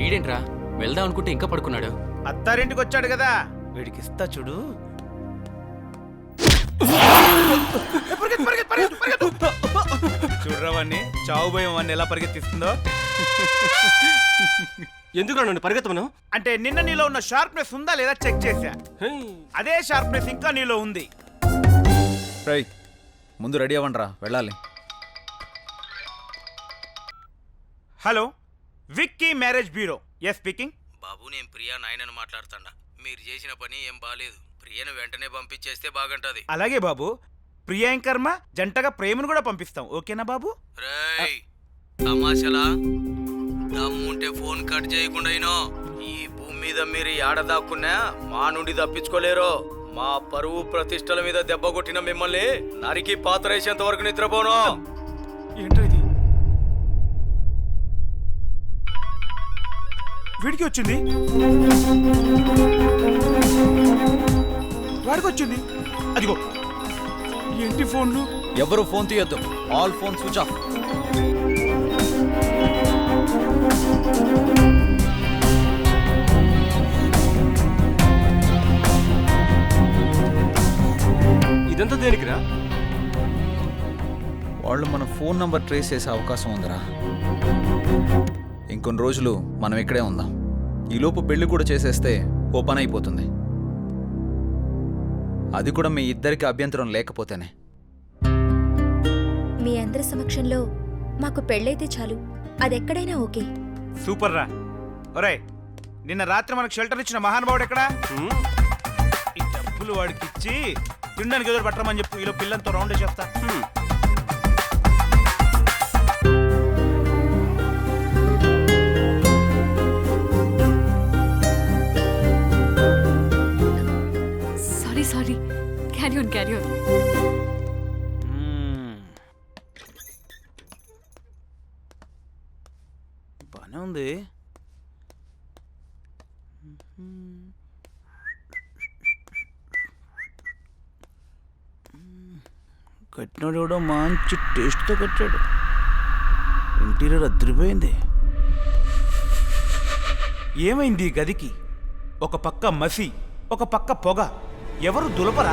వీడేంట్రా వెళ్దాం అనుకుంటే ఇంకా పడుకున్నాడు. అత్తారింటికి వచ్చాడు కదా, వీడికి ఇస్తా చూడు. చూడరా వాణ్ణి, చావు భయం వాణ్ణి ఎలా పరిగెత్తిస్తుందో. ఎందుకు నన్ను పరిగెత్తమను? అంటే నిన్న నీలో ఉన్న షార్ప్నెస్ ఉందా లేదా చెక్ చేశా. అదే షార్ప్నెస్ ఇంకా నీలో ఉంది. ముందు రెడీ అవ్వండిరా, వెళ్ళాలి. Hello, Vicky marriage bureau. Yes speaking. బాబు, నేను ప్రియా నాయనని మాట్లాడుతాడా. మీరు చేసిన పని ఏం బాలేదు. ప్రియను వెంటనే పంపించేస్తే బాగుంటది. అలాగే బాబు, ప్రియాంకర్మ జంటగా ప్రేమను కూడా పంపిస్తాం. ఓకేనా బాబు? రేయ్ తమాషలా, దమ్ముంటే ఫోన్ కట్ చేయకుండా ఈ భూమి మీద మీరు ఏడ దాక్కున్నా మా నుండి తప్పించుకోలేరు. మా పరువు ప్రతిష్టల మీద దెబ్బ కొట్టిన మిమ్మల్ని నరికి పాత్రేసేంత వరకు నిద్రపోను. ఏంటో ఇది, వీడికి వచ్చింది, వాడికి వచ్చింది. అదిగో ఏంటి ఫోన్లు. ఎవరు ఫోన్ తీయొద్దు, ఆల్ ఫోన్ స్విచ్ ఆఫ్. ఇదంతా దేనికిరా? వాళ్ళు మన ఫోన్ నంబర్ ట్రేస్ చేసే అవకాశం ఉందిరా. ఇంకొన్ని రోజులు మనం ఇక్కడే ఉందాం. ఈలోపు పెళ్లి కూడా చేసేస్తే ఓ పని అయిపోతుంది. అది కూడా మీ ఇద్దరికి అభ్యంతరం లేకపోతేనే. మీ అందరి సమక్షంలో మాకు పెళ్ళైతే చాలు, అదెక్కడైనా ఓకే. సూపర్ రా. ఒరే, నిన్న రాత్రి మనకు షెల్టర్ ఇచ్చిన మహానుభావుడు ఎక్కడా? ఈ డబ్బులు వాడికి ఇచ్చి తినడానికి ఎదురు పట్టమని చెప్పు. ఇలా పిల్లలతో రౌండ్ చేస్తా. Sorry, carry on. బానే ఉంది. కట్టినాడు కూడా మంచి టేస్ట్తో కట్టాడు. ఇంటీరియర్ అదిరిపోయింది. ఏమైంది ఈ గదికి? ఒక పక్క మసి, ఒక పక్క పొగ. ఎవరు దులపరా?